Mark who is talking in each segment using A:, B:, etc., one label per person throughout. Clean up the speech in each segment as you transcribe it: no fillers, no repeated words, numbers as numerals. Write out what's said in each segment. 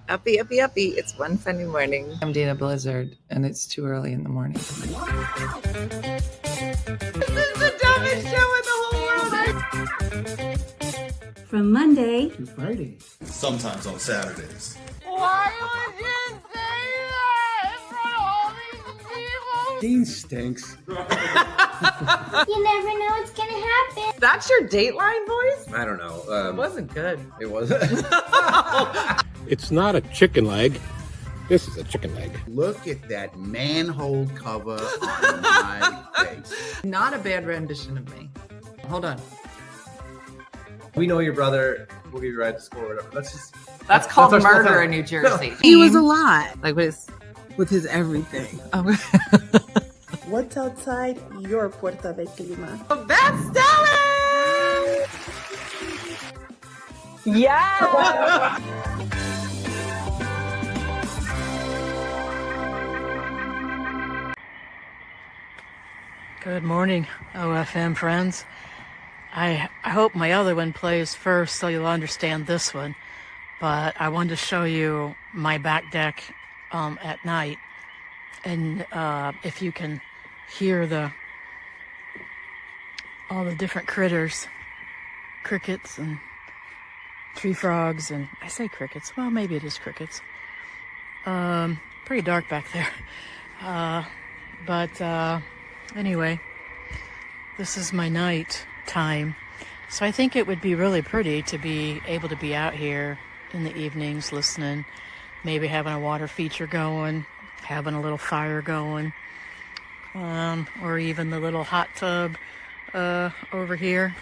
A: Uppy, uppy, uppy. It's One Funny Morning.
B: I'm Dana Blizzard, and it's too early in the morning.
A: This is the dumbest show in the whole world.
C: From Monday
D: to Friday.
E: Sometimes on Saturdays.
A: Why would you say that in front of all these people?
D: Dean stinks.
F: You never know what's gonna happen.
A: That's your Dateline voice?
D: I don't know.
A: It wasn't good.
D: It wasn't.
G: It's not a chicken leg. This is a chicken leg.
H: Look at that manhole cover on my face.
A: Not a bad rendition of me. Hold on.
D: We know your brother. We'll give you a ride to school or whatever.
A: That's called
D: our small
A: murder
D: town.
A: in New Jersey.
I: He was a lot
A: Like
I: with his everything.
A: Oh.
J: What's outside your Puerta de Clima?
A: Best-selling! Yeah!
K: Good morning, OFM friends. I hope my other one plays first so you'll understand this one. But I wanted to show you my back deck at night. And if you can hear all the different critters, crickets and tree frogs, and I say crickets, well maybe it is crickets. Pretty dark back there. But anyway, this is my night time. So I think it would be really pretty to be able to be out here in the evenings listening, maybe having a water feature going, having a little fire going, or even the little hot tub over here.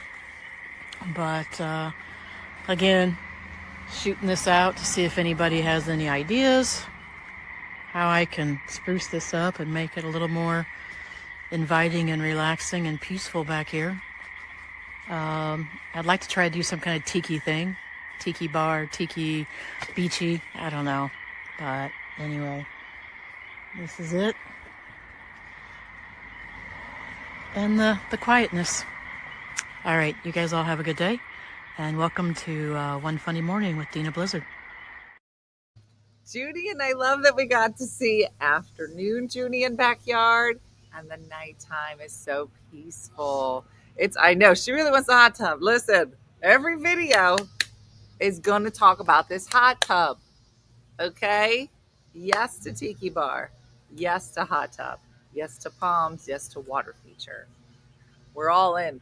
K: But again, shooting this out to see if anybody has any ideas how I can spruce this up and make it a little more inviting and relaxing and peaceful back here. I'd like to try to do some kind of tiki thing. Tiki bar, tiki beachy, I don't know. But anyway, this is it. And the quietness. All right, you guys all have a good day. And welcome to One Funny Morning with Dana Blizzard.
A: Judy and I love that we got to see afternoon Judy in backyard, and the nighttime is so peaceful. I know she really wants a hot tub. Listen, every video is going to talk about this hot tub. Okay? Yes to tiki bar. Yes to hot tub. Yes to palms. Yes to water feature. We're all in.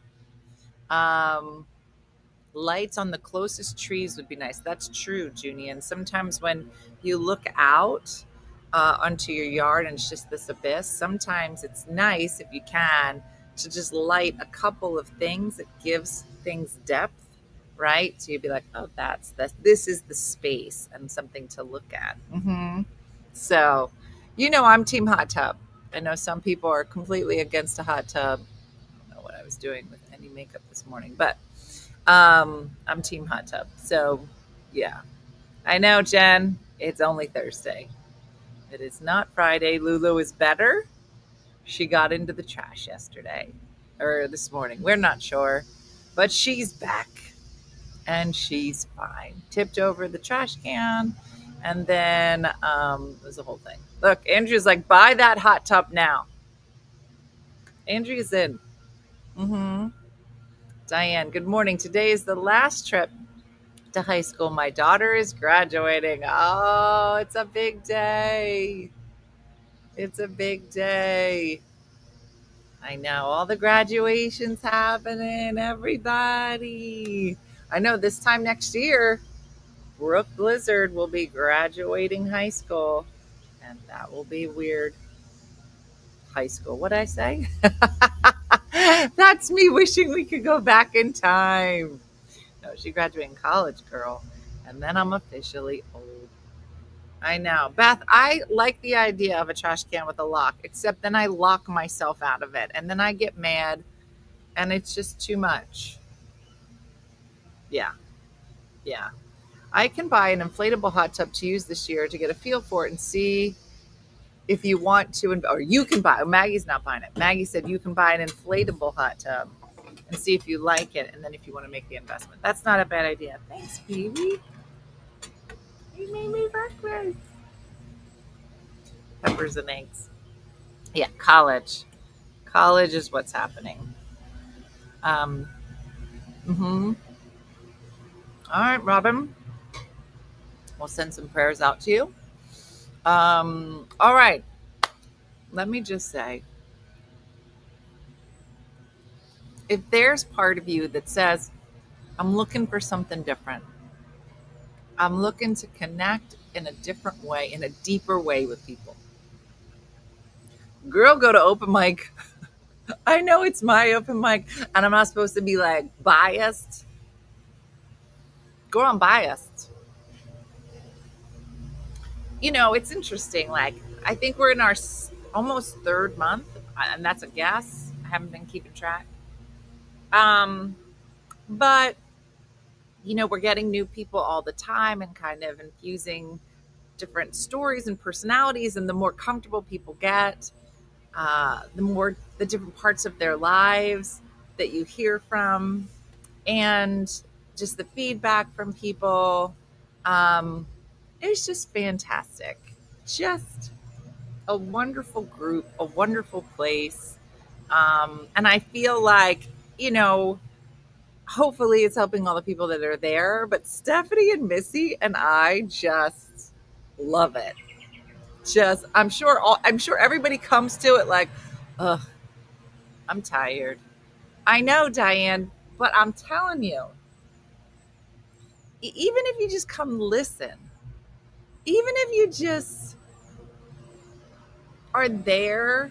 A: Lights on the closest trees would be nice. That's true, Junie. And sometimes when you look out onto your yard and it's just this abyss, sometimes it's nice, if you can, to just light a couple of things. It gives things depth, right? So you'd be like, oh, this is the space and something to look at. So, I'm team hot tub. I know some people are completely against a hot tub. I don't know what I was doing with any makeup this morning, but I'm team hot tub. So yeah, I know, Jen, it's only Thursday. It is not Friday. Lulu is better. She got into the trash yesterday or this morning. We're not sure, but she's back and she's fine. Tipped over the trash can. And then it was a whole thing. Look, Andrew's like, buy that hot tub now. Andrew's in. Diane, good morning. Today is the last trip to high school. My daughter is graduating. Oh, it's a big day. It's a big day. I know, all the graduations happening, everybody. I know this time next year, Brooke Blizzard will be graduating high school, and that will be weird. High school, what'd I say? That's me wishing we could go back in time. No, she graduated in college, girl. And then I'm officially old. I know. Beth, I like the idea of a trash can with a lock, except then I lock myself out of it. And then I get mad, and it's just too much. Yeah. I can buy an inflatable hot tub to use this year to get a feel for it and see if you want to, or you can buy, Maggie's not buying it. Maggie said you can buy an inflatable hot tub and see if you like it, and then if you want to make the investment. That's not a bad idea. Thanks, baby. You made me breakfast. Yes. Peppers and eggs. Yeah, college. College is what's happening. All right, Robin. We'll send some prayers out to you. All right. Let me just say, if there's part of you that says, I'm looking for something different, I'm looking to connect in a different way, in a deeper way with people. Girl, go to open mic. I know it's my open mic, and I'm not supposed to be like biased. Girl, I'm biased. You know, it's interesting. Like, I think we're in our almost third month, and that's a guess. I haven't been keeping track. But you know, we're getting new people all the time and kind of infusing different stories and personalities. And the more comfortable people get, the more the different parts of their lives that you hear from, and just the feedback from people. It's just fantastic. Just a wonderful group, a wonderful place. And I feel like, you know, hopefully it's helping all the people that are there. But Stephanie and Missy and I just love it. Just, I'm sure everybody comes to it like, ugh, I'm tired. I know, Diane, but I'm telling you, even if you just come listen, even if you just are there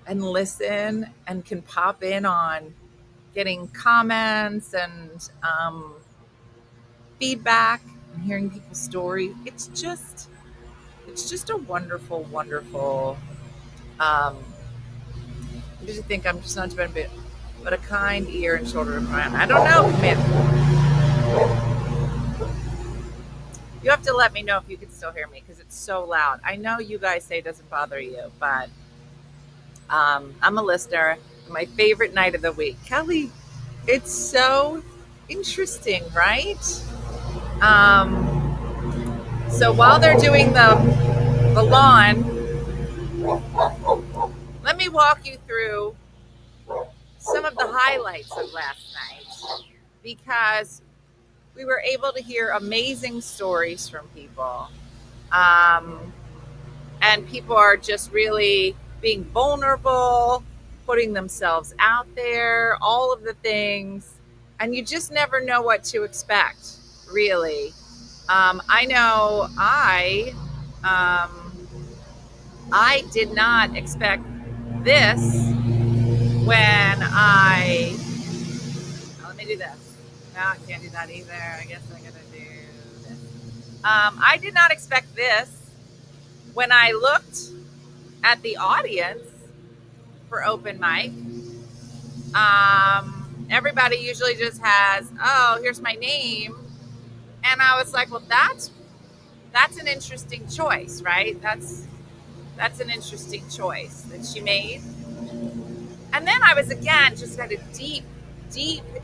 A: and listen and can pop in on getting comments and feedback and hearing people's story, it's just a wonderful, wonderful. Did you think I'm just not to benefit, but a kind ear and shoulder to cry on? I don't know, man. You have to let me know if you can still hear me because it's so loud. I know you guys say it doesn't bother you, but I'm a listener. My favorite night of the week, Kelly. It's so interesting, right? So while they're doing the lawn, let me walk you through some of the highlights of last night, because we were able to hear amazing stories from people. And people are just really being vulnerable, putting themselves out there, all of the things. And you just never know what to expect, really. I know I did not expect this when let me do this. No, I can't do that either. I guess I gotta do this. I did not expect this when I looked at the audience for open mic. Everybody usually just has, oh, here's my name. And I was like, well, that's an interesting choice, right? That's an interesting choice that she made. And then I was again just kind of deep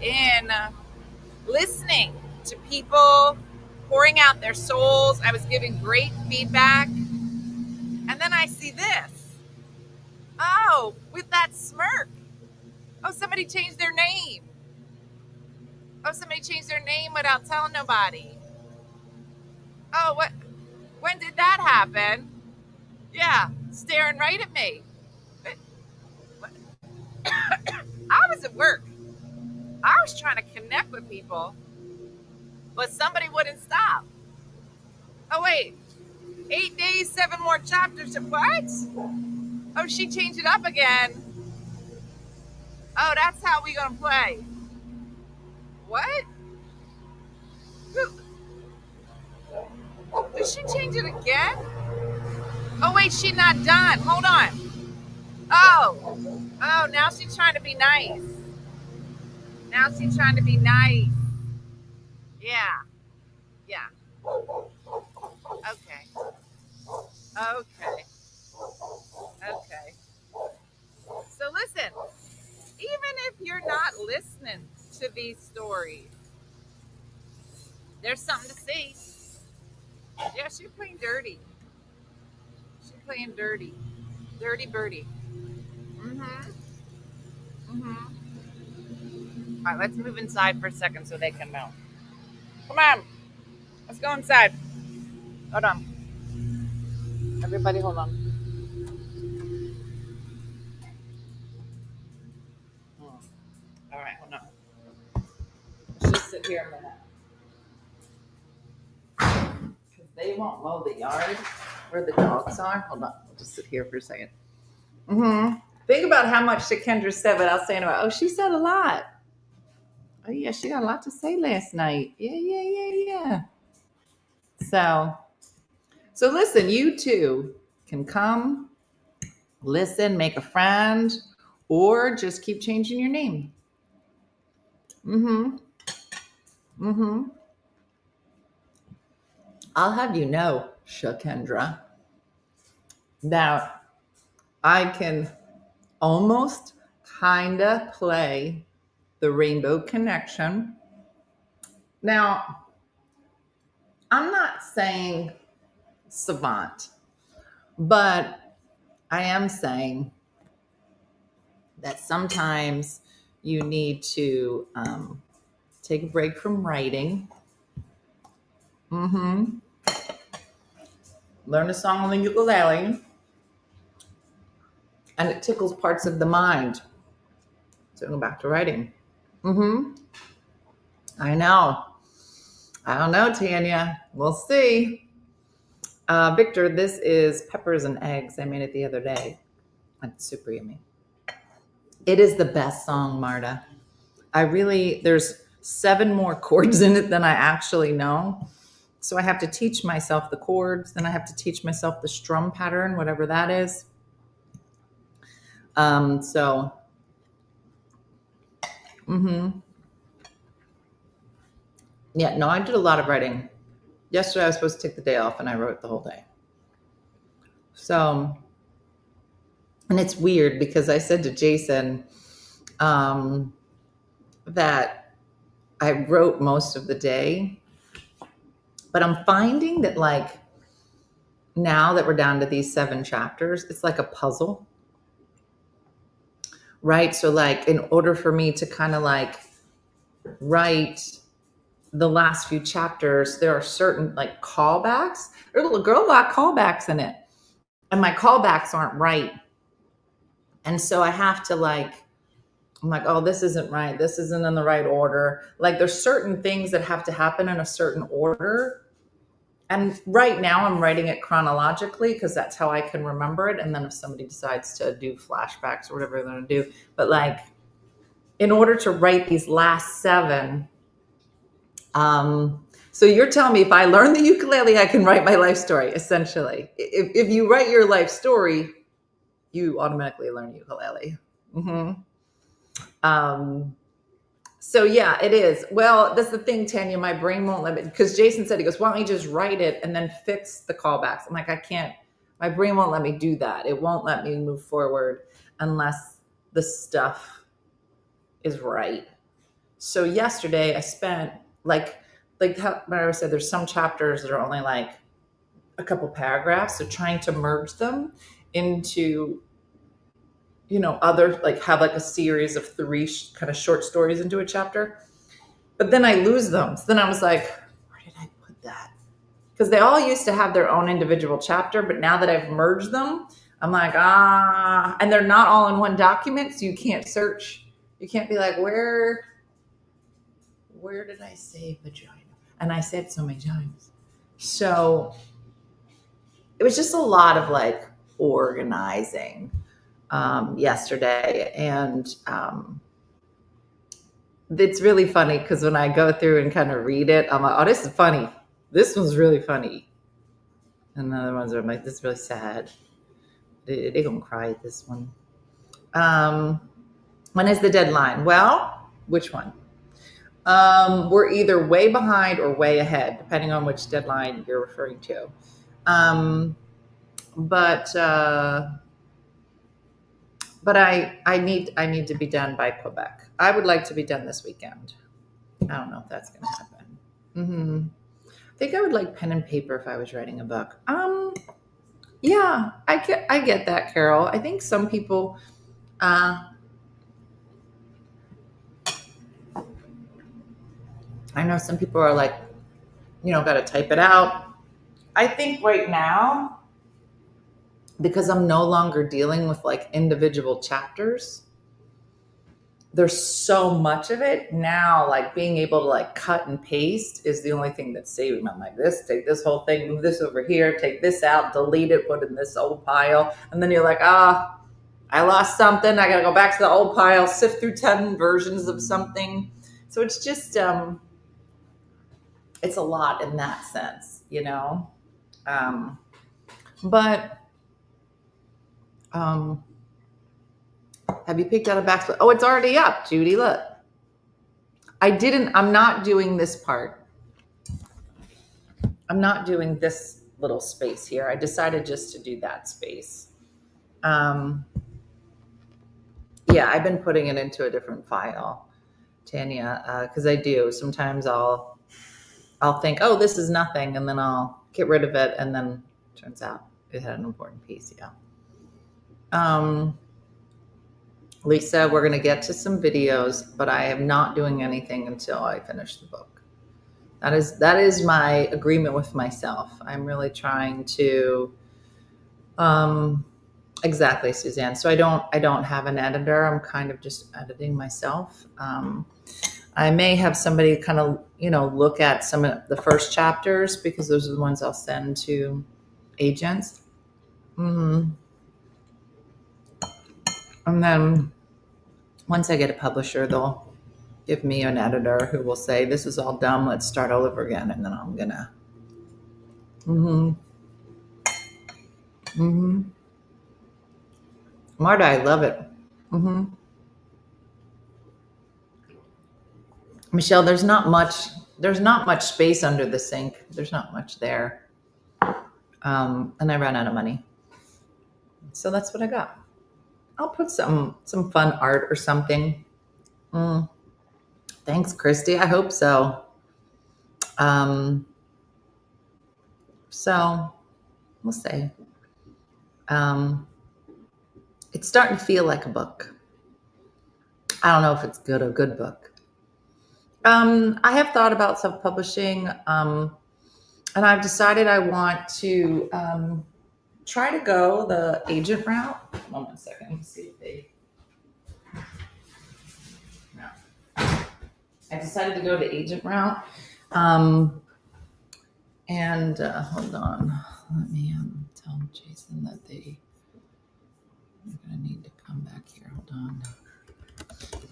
A: in listening to people pouring out their souls. I was giving great feedback. And then I see this. Oh, with that smirk. Oh, somebody changed their name. Oh, somebody changed their name without telling nobody. Oh, what? When did that happen? Yeah, staring right at me. I was at work. I was trying to connect with people, but somebody wouldn't stop. Oh, wait. 8 days, 7 more chapters of what? Oh, she changed it up again. Oh, that's how we gonna play. What? Did she change it again? Oh, wait, she's not done. Hold on. Oh, now she's trying to be nice. Now she's trying to be nice. Yeah. Okay. So listen, even if you're not listening to these stories, there's something to see. Yeah, she's playing dirty. She's playing dirty. Dirty birdie. All right, let's move inside for a second so they can know. Come on. Let's go inside. Hold on. Everybody hold on. All right, hold on. Let's just sit here a minute. Because they won't mow the yard where the dogs are. Hold on. I'll just sit here for a second. Think about how much Kendra said, but I was saying about, she said a lot. Oh, yeah, she got a lot to say last night. Yeah. So listen, you too can come, listen, make a friend, or just keep changing your name. I'll have you know, Shakendra, that I can almost kind of play the Rainbow Connection. Now, I'm not saying savant, but I am saying that sometimes you need to take a break from writing. Learn a song on the ukulele, and it tickles parts of the mind. So go back to writing. I know. I don't know, Tanya. We'll see. Victor, this is peppers and eggs. I made it the other day. It's super yummy. It is the best song, Marta. There's 7 more chords in it than I actually know. So I have to teach myself the chords. Then I have to teach myself the strum pattern, whatever that is. Yeah, no, I did a lot of writing. Yesterday I was supposed to take the day off and I wrote the whole day. So, and it's weird because I said to Jason that I wrote most of the day, but I'm finding that like now that we're down to these 7 chapters, it's like a puzzle, right? So like in order for me to kind of like write the last few chapters, there are certain like callbacks. There's a girl got callbacks in it, and my callbacks aren't right. And so I have to I'm like, oh, this isn't right. This isn't in the right order. Like there's certain things that have to happen in a certain order. And right now I'm writing it chronologically because that's how I can remember it. And then if somebody decides to do flashbacks or whatever they're going to do, but like in order to write these last 7, so you're telling me if I learn the ukulele, I can write my life story, essentially. If you write your life story, you automatically learn ukulele. So yeah, it is. Well, that's the thing, Tanya, my brain won't let me, because Jason said, he goes, why don't you just write it and then fix the callbacks? I'm like, I can't, my brain won't let me do that. It won't let me move forward unless the stuff is right. So yesterday I spent like how Mara said, there's some chapters that are only like a couple paragraphs. So trying to merge them into, other, like have like a series of 3 kind of short stories into a chapter, but then I lose them. So then I was like, where did I put that? Because they all used to have their own individual chapter, but now that I've merged them, I'm like, and they're not all in one document. So you can't search. You can't be like, where did I say vagina? And I said so many times. So it was just a lot of like organizing yesterday. And it's really funny because when I go through and kind of read it, I'm like, oh, this is funny. This one's really funny. And the other ones are like, this is really sad. They're going to cry at this one. When is the deadline? Well, which one? We're either way behind or way ahead, depending on which deadline you're referring to. But I need to be done by Quebec. I would like to be done this weekend. I don't know if that's going to happen. think I would like pen and paper if I was writing a book. Yeah, I get that, Carol. I think some people, I know some people are like, got to type it out. I think right now, because I'm no longer dealing with like individual chapters, there's so much of it now, like being able to like cut and paste is the only thing that's saving. I'm like, take this whole thing, move this over here, take this out, delete it, put it in this old pile. And then you're like, I lost something. I got to go back to the old pile, sift through 10 versions of something. So it's just, it's a lot in that sense, but, have you picked out a backsplit? Oh, it's already up, Judy. Look. I'm not doing this part. I'm not doing this little space here. I decided just to do that space. Yeah, I've been putting it into a different file, Tanya, because I do. Sometimes I'll think, oh, this is nothing, and then I'll get rid of it, and then it turns out it had an important piece, yeah. Lisa, we're going to get to some videos, but I am not doing anything until I finish the book. That is my agreement with myself. I'm really trying to, exactly, Suzanne. So I don't have an editor. I'm kind of just editing myself. I may have somebody kind of, look at some of the first chapters because those are the ones I'll send to agents. And then once I get a publisher, they'll give me an editor who will say, this is all dumb. Let's start all over again. And then I'm gonna, Marta, I love it. Michelle, there's not much space under the sink. There's not much there. And I ran out of money. So that's what I got. I'll put some fun art or something. Thanks, Christy. I hope so. So we'll see. It's starting to feel like a book. I don't know if it's a good book. I have thought about self-publishing, and I've decided I want to try to go the agent route. Hold on 1 second. Let me see if they. No. I decided to go the agent route. And hold on. Let me tell Jason that they're going to need to come back here. Hold on.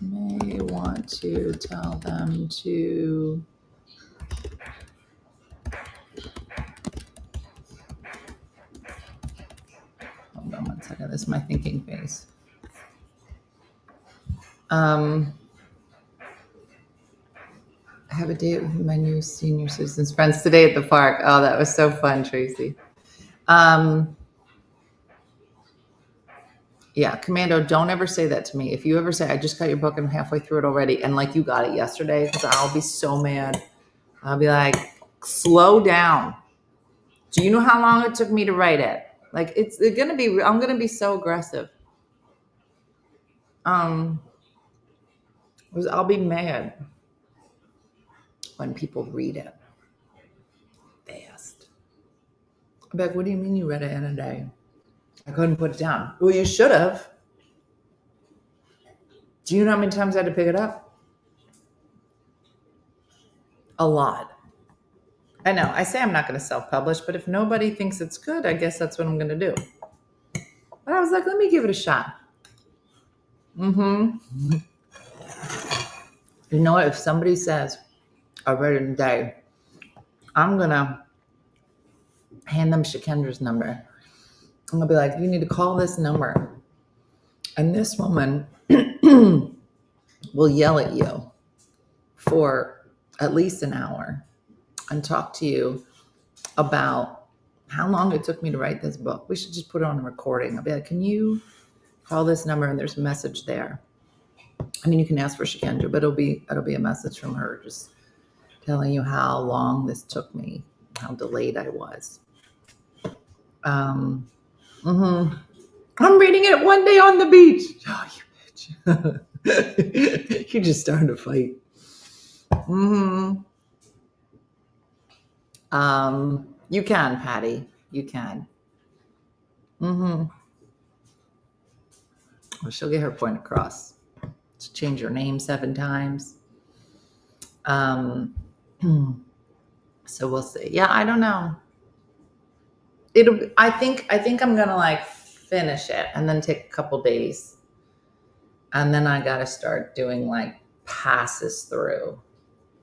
A: May want to tell them to. Hold on 1 second. This is my thinking face. I have a date with my new senior citizens friends today at the park. Oh, that was so fun, Tracy. Yeah, Commando, don't ever say that to me. If you ever say, I just got your book and I'm halfway through it already, and like you got it yesterday, because I'll be so mad. I'll be like, slow down. Do you know how long it took me to write it? Like, I'm going to be so aggressive. I'll be mad when people read it fast. I'm like, what do you mean you read it in a day? I couldn't put it down. Well, you should have. Do you know how many times I had to pick it up? A lot. I know. I say I'm not going to self-publish, but if nobody thinks it's good, I guess that's what I'm going to do. But I was like, let me give it a shot. You know what? If somebody says, I read it in a day, I'm going to hand them Shikendra's number. I'm going to be like, you need to call this number. And this woman will yell at you for at least an hour and talk to you about how long it took me to write this book. We should just put it on a recording. I'll be like, can you call this number? And there's a message there. I mean, you can ask for Shikendra, but it'll be a message from her just telling you how long this took me how delayed I was. I'm reading it one day on the beach. Oh, you bitch. You just started a fight. You can, Patty. You can. Well, she'll get her point across. To change her name 7 times. So we'll see. Yeah, I don't know. I think I'm gonna like finish it and then take a couple days. And then I gotta start doing like passes through,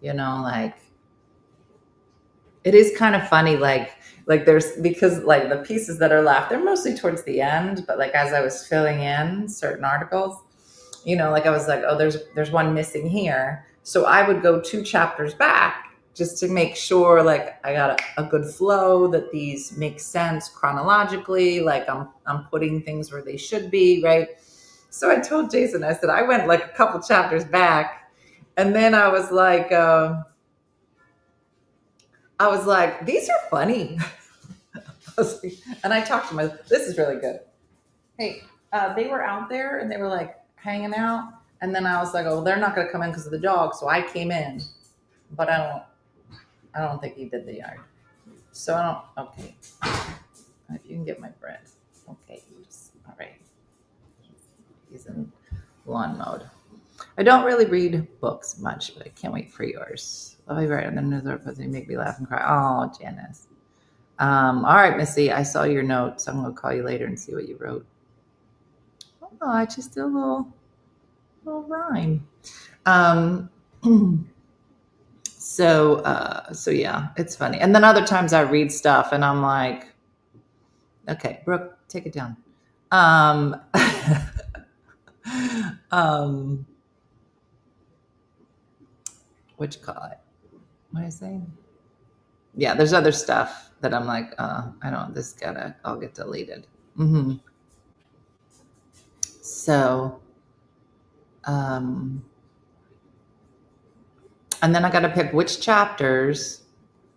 A: like it is kind of funny, like there's, because like the pieces that are left, they're mostly towards the end, but like as I was filling in certain articles, like I was like, oh, there's one missing here. So I would go 2 chapters back just to make sure like I got a good flow, that these make sense chronologically, like I'm putting things where they should be, right? So I told Jason, I said, I went like a couple chapters back, and then I was like, these are funny. And I talked to him, this is really good. Hey, they were out there and they were like hanging out. And then I was like, oh, they're not going to come in because of the dog. So I came in, but I don't think he did the yard. So okay. If you can get my bread. Okay. All right. He's in lawn mode. I don't really read books much, but I can't wait for yours. I'll be right on the news because they make me laugh and cry. Oh, Janice. All right, Missy, I saw your note, so I'm going to call you later and see what you wrote. Oh, I just did a little rhyme. So yeah, it's funny. And then other times I read stuff and I'm like, okay, Brooke, take it down. What you call it? What did I say? Yeah, there's other stuff that I'm like, I'll get deleted. So, and then I got to pick which chapters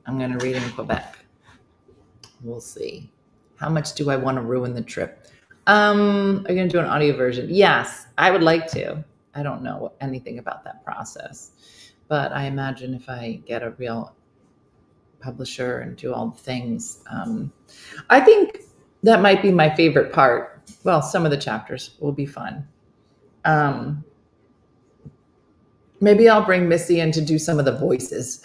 A: I'm going to read in Quebec. We'll see. How much do I want to ruin the trip? Are you going to do an audio version? Yes, I would like to. I don't know anything about that process, but I imagine if I get a real publisher and do all the things, I think that might be my favorite part. Well, some of the chapters will be fun. Maybe I'll bring Missy in to do some of the voices.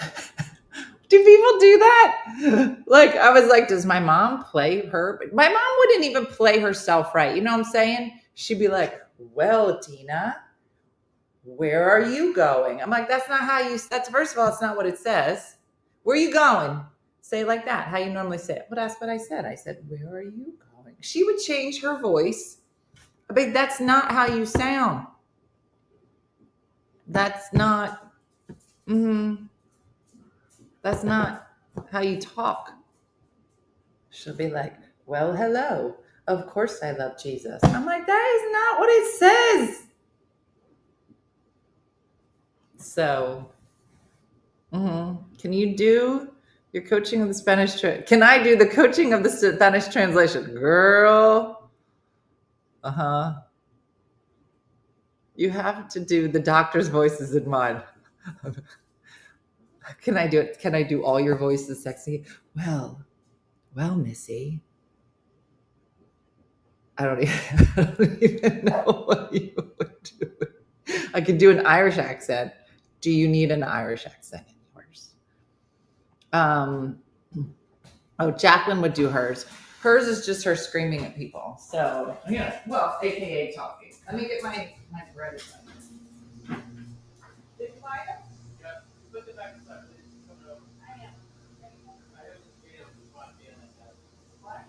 A: Do people do that? Like, I was like, does my mom play her? My mom wouldn't even play herself right. You know what I'm saying? She'd be like, well, Tina, where are you going? I'm like, that's not how that's first of all, it's not what it says. Where are you going? Say it like that, how you normally say it. But that's what I said. I said, where are you going? She would change her voice. But that's not how you sound. That's not, that's not how you talk. She'll be like, well, hello. Of course I love Jesus. I'm like, that is not what it says. So, can you do your coaching of the Spanish? Can I do the coaching of the Spanish translation? Girl. You have to do the doctor's voices in mine. Can I do it? Can I do all your voices sexy? Well, Missy. I don't even know what you would do. I could do an Irish accent. Do you need an Irish accent in yours? Jacqueline would do hers. Hers is just her screaming at people. So, yeah, well, AKA talking. Let me get my bread. Did you buy it? Yeah, put it back inside. I am. What?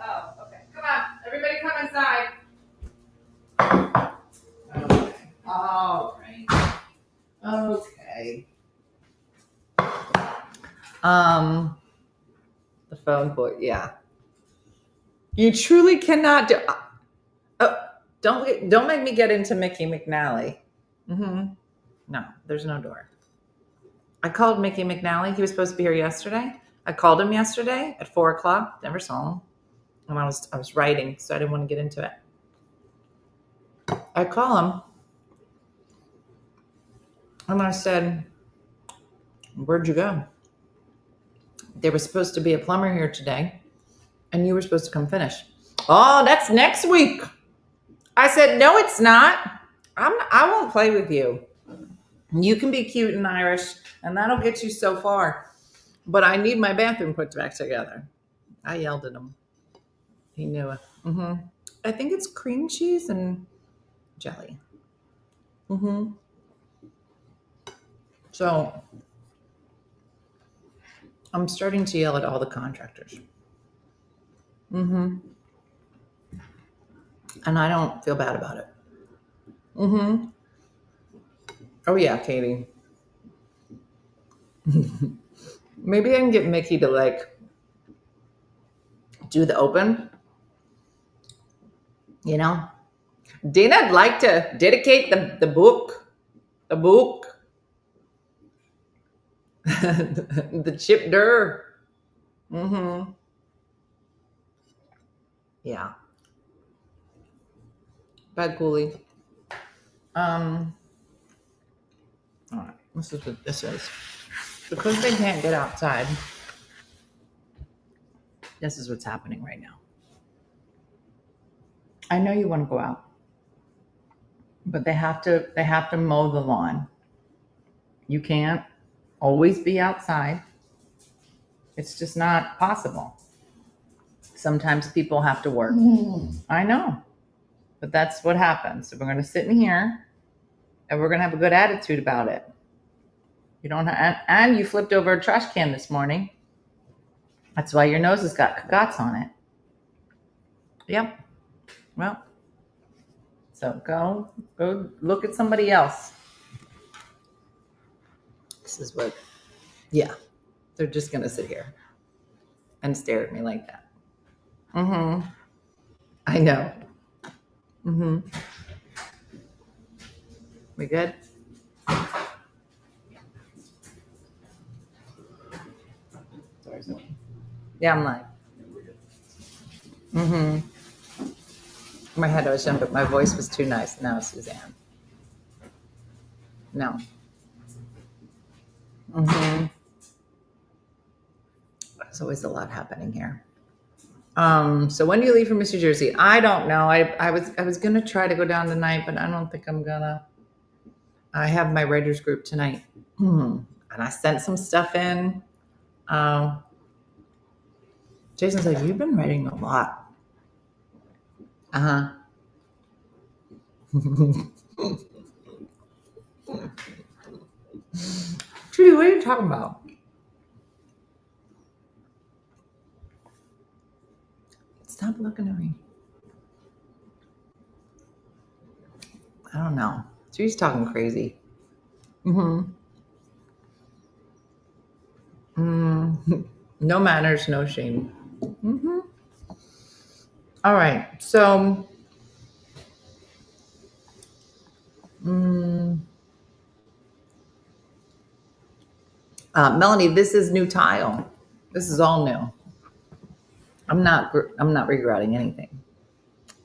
A: Oh, okay. Come on. Everybody come inside. Okay. All right. Okay. The phone boy, yeah. You truly cannot do. Don't make me get into Mickey McNally. No, there's no door. I called Mickey McNally. He was supposed to be here yesterday. I called him yesterday at 4:00. Never saw him. And I was writing, so I didn't want to get into it. I call him and I said, "Where'd you go? There was supposed to be a plumber here today, and you were supposed to come finish." "Oh, that's next week." I said, "No, it's not. I won't play with you. You can be cute and Irish, and that'll get you so far. But I need my bathroom put back together." I yelled at him. He knew it. I think it's cream cheese and jelly. So I'm starting to yell at all the contractors. And I don't feel bad about it. Oh yeah, Katie. Maybe I can get Mickey to like do the open. You know? Dina, I'd like to dedicate the book. The book. The chip dur. Yeah. Bad Cooley. All right. This is what this is. Because they can't get outside. This is what's happening right now. I know you want to go out, but they have to mow the lawn. You can't always be outside. It's just not possible. Sometimes people have to work. I know, but that's what happens. So we're going to sit in here and we're going to have a good attitude about it. You don't have, and you flipped over a trash can this morning. That's why your nose has got cagots on it. Yep. Well, so go look at somebody else. This is what, yeah, they're just going to sit here and stare at me like that. I know. We good? Yeah, I'm live. My head was in, but my voice was too nice. No, Suzanne. No. There's always a lot happening here. So when do you leave for Mr. Jersey? I don't know. I was gonna try to go down tonight, but I don't think I'm gonna. I have my writers group tonight, and I sent some stuff in. Jason's like, "You've been writing a lot." Trudy, what are you talking about? Stop looking at me. I don't know. She's talking crazy. No manners, no shame. All right. So, Melanie, this is new tile. This is all new. I'm not regretting anything.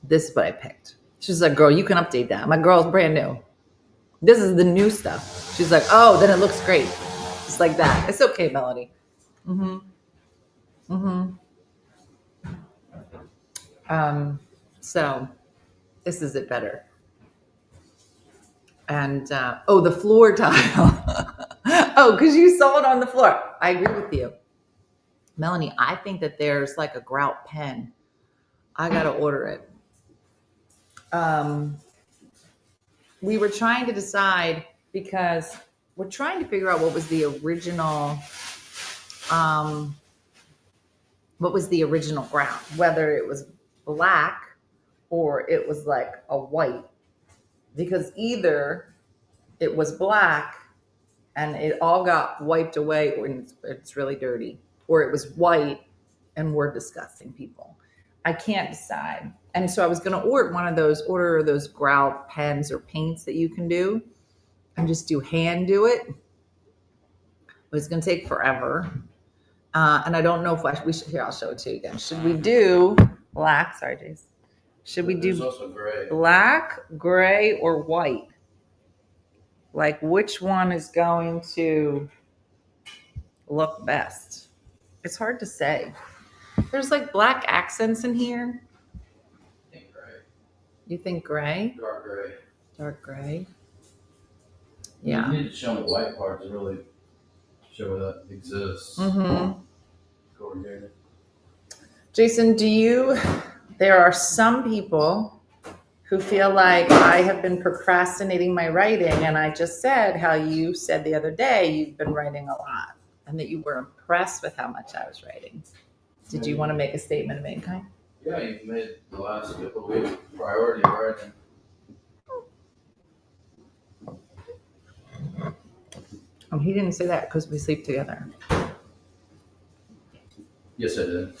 A: This is what I picked. She's like, "Girl, you can update that." My girl's brand new. This is the new stuff. She's like, "Oh, then it looks great." Just like that. It's okay, Melanie. So this is it better. And the floor tile. Oh, because you saw it on the floor. I agree with you, Melanie. I think that there's like a grout pen. I gotta order it. We were trying to decide because we're trying to figure out what was the original ground, whether it was black or it was like a white, because either it was black and it all got wiped away or it's really dirty, or it was white and we're disgusting people. I can't decide. And so I was going to order those grout pens or paints that you can do and just hand do it. but it's going to take forever. And I don't know if we should. Here, I'll show it to you again. Should we do black? Sorry, Jace. Should we do black, gray, or white? Like, which one is going to look best? It's hard to say. There's like black accents in here.
D: I think gray.
A: You think gray?
D: Dark gray.
A: Dark gray. Yeah.
D: You need to show me the white part to really show that exists.
A: Mm-hmm.
D: Corrugated.
A: Jason, there are some people who feel like I have been procrastinating my writing, and I just said how you said the other day you've been writing a lot and that you were impressed with how much I was writing. Did you want to make a statement of any kind?
D: Yeah, you've made the last couple of weeks priority writing.
A: Oh, he didn't say that because we sleep together.
D: Yes, I did.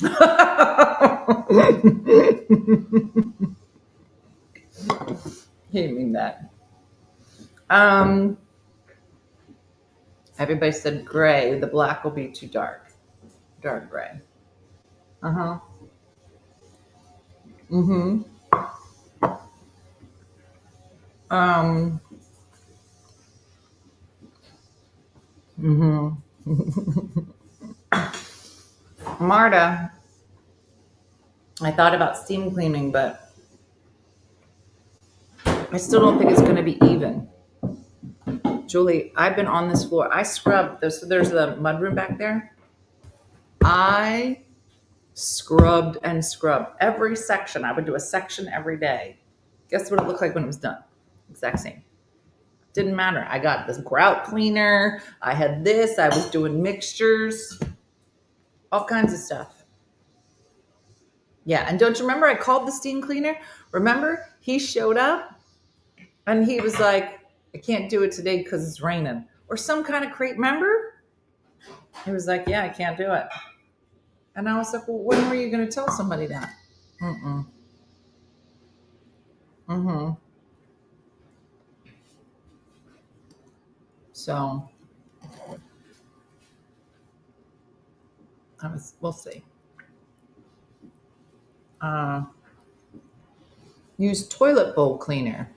A: He didn't mean that. Everybody said gray. The black will be too dark. Dark gray. Uh-huh. Mm-hmm. Marta, I thought about steam cleaning, but I still don't think it's going to be even. Julie, I've been on this floor. I scrubbed. There's the mudroom back there. I scrubbed and scrubbed every section. I would do a section every day. Guess what it looked like when it was done? Exact same. Didn't matter. I got this grout cleaner. I had this. I was doing mixtures. All kinds of stuff. Yeah, and don't you remember I called the steam cleaner? Remember? He showed up and he was like, I can't do it today because it's raining. Or some kind of crate, remember? He was like, yeah, I can't do it. And I was like, well, when were you going to tell somebody that? So, we'll see. Use toilet bowl cleaner.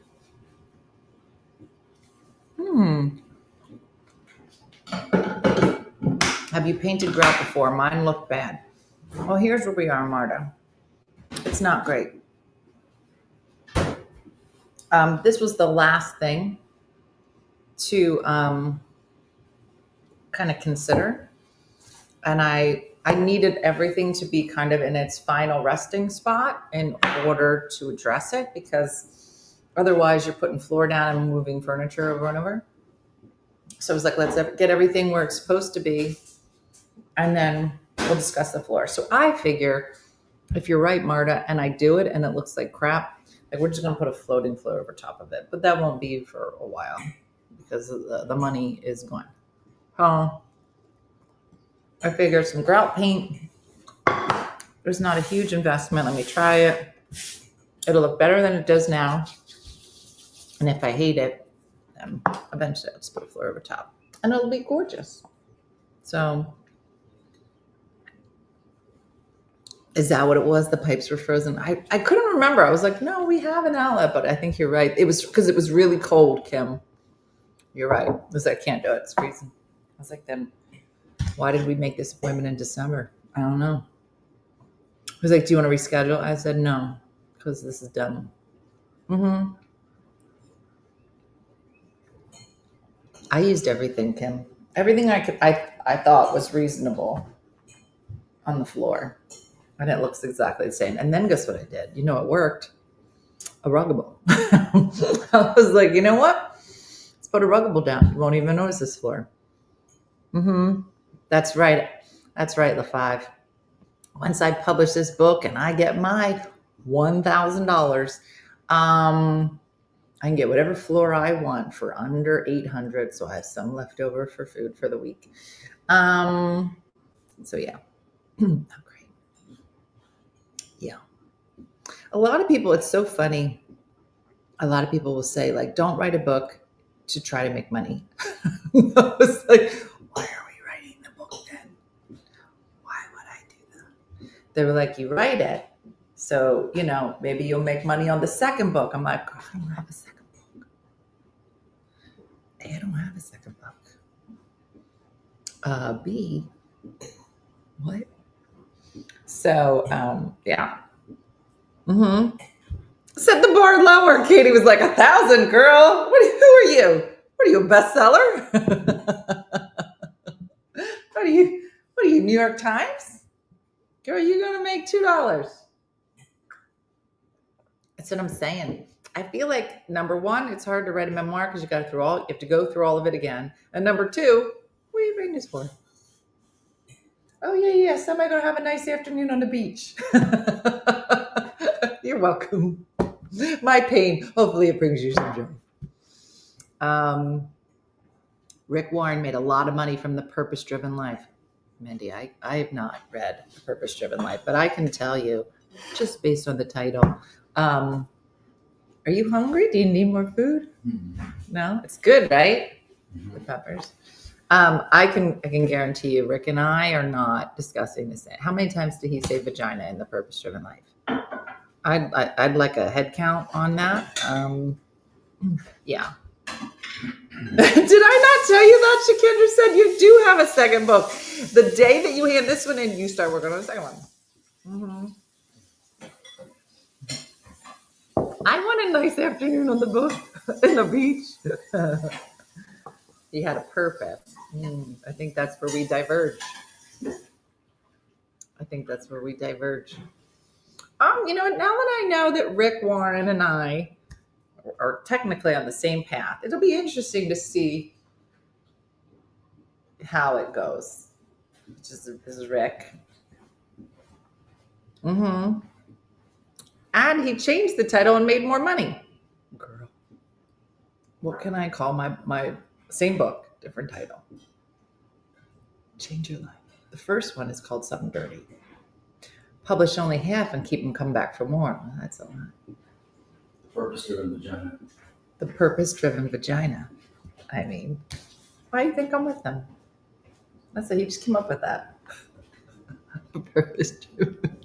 A: Have you painted grout before? Mine looked bad. Well, here's where we are, Marta. It's not great. This was the last thing to kind of consider. And I needed everything to be kind of in its final resting spot in order to address it, because otherwise you're putting floor down and moving furniture over and over. So I was like, let's get everything where it's supposed to be, and then we'll discuss the floor. So I figure if you're right, Marta, and I do it and it looks like crap, like we're just going to put a floating floor over top of it. But that won't be for a while because the money is gone. I figure some grout paint. There's not a huge investment. Let me try it. It'll look better than it does now. And if I hate it, then eventually I'll just put a floor over top. And it'll be gorgeous. So, is that what it was? The pipes were frozen. I couldn't remember. I was like, no, we have an outlet. But I think you're right. It was because it was really cold, Kim. You're right. I was like, I can't do it. It's freezing. I was like, then why did we make this appointment in December? I don't know. He was like, do you want to reschedule? I said, no, because this is done. I used everything, Kim. Everything I thought was reasonable on the floor. And it looks exactly the same. And then guess what I did? You know, it worked. A ruggable. I was like, you know what? Let's put a ruggable down. You won't even notice this floor. That's right. That's right, LaFive. Once I publish this book and I get my $1,000, I can get whatever floor I want for under $800. So I have some left over for food for the week. So yeah. Not great. Yeah. A lot of people, it's so funny. A lot of people will say, like, don't write a book to try to make money. I was like, why are we They were like, you write it. So, maybe you'll make money on the second book. I'm like, I don't have a second book. A, I don't have a second book. B, what? So, yeah. Mm-hmm. Set the bar lower. Katie was like, 1,000, girl. Who are you? What are you, a bestseller? What are you, New York Times? Girl, you're going to make $2. That's what I'm saying. I feel like, number one, it's hard to write a memoir because you have to go through all of it again. And number two, what are you reading this for? Oh, yeah. Somebody going to have a nice afternoon on the beach. You're welcome. My pain. Hopefully it brings you some joy. Rick Warren made a lot of money from The Purpose-Driven Life. Mindy, I have not read The Purpose-Driven Life, but I can tell you, just based on the title. Are you hungry? Do you need more food? No? It's good, right? The peppers. I can guarantee you, Rick and I are not discussing the same. How many times did he say vagina in The Purpose-Driven Life? I'd like a head count on that. Yeah. Did I not tell you that? Shakendra said you do have a second book. The day that you hand this one in, you start working on the second one. Mm-hmm. I want a nice afternoon on the boat in the beach. He had a purpose. I think that's where we diverge. Now that I know that Rick Warren and I are technically on the same path, it'll be interesting to see how it goes. This is Rick. Mm-hmm. And he changed the title and made more money. Girl. What can I call my same book, different title? Change Your Life. The first one is called Something Dirty. Publish only half and keep them coming back for more. Well, that's a lot.
E: Purpose-driven vagina.
A: The Purpose-Driven Vagina. I mean, why do you think I'm with them? That's it. He just came up with that. Purpose-driven.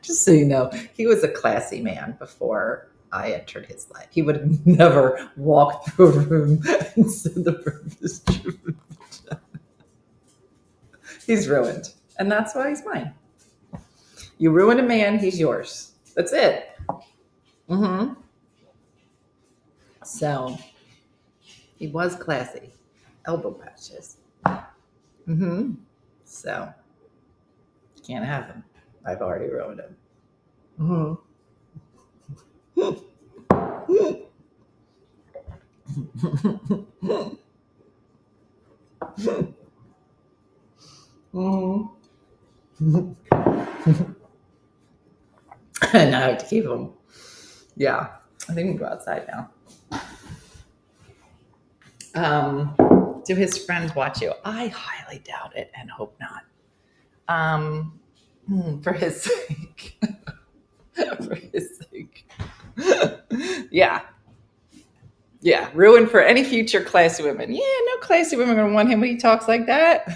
A: Just so you know, he was a classy man before I entered his life. He would have never walked through a room and said the purpose-driven vagina. He's ruined. And that's why he's mine. You ruin a man, he's yours. That's it. Mm-hmm. So, he was classy. Elbow patches. Mm-hmm. So, can't have him. I've already ruined him. Mm-hmm. And I have to keep him. Yeah. I think we can go outside now. Do his friends watch you? I highly doubt it and hope not. For his sake. For his sake. Yeah. Yeah. Ruin for any future classy women. Yeah, no classy women are going to want him when he talks like that.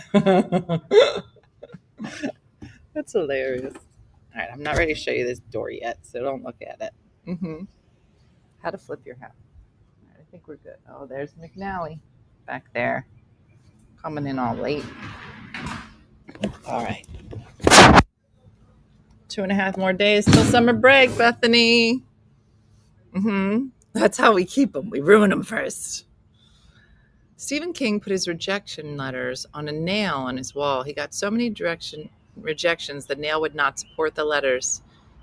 A: That's hilarious. All right. I'm not ready to show you this door yet, so don't look at it. Mm-hmm. How to flip your hat. All right, I think we're good. Oh, there's McNally back there. Coming in all late. All right. 2.5 more days till summer break, Bethany. Mm-hmm. That's how we keep them. We ruin them first. Stephen King put his rejection letters on a nail on his wall. He got so many rejections, the nail would not support the letters.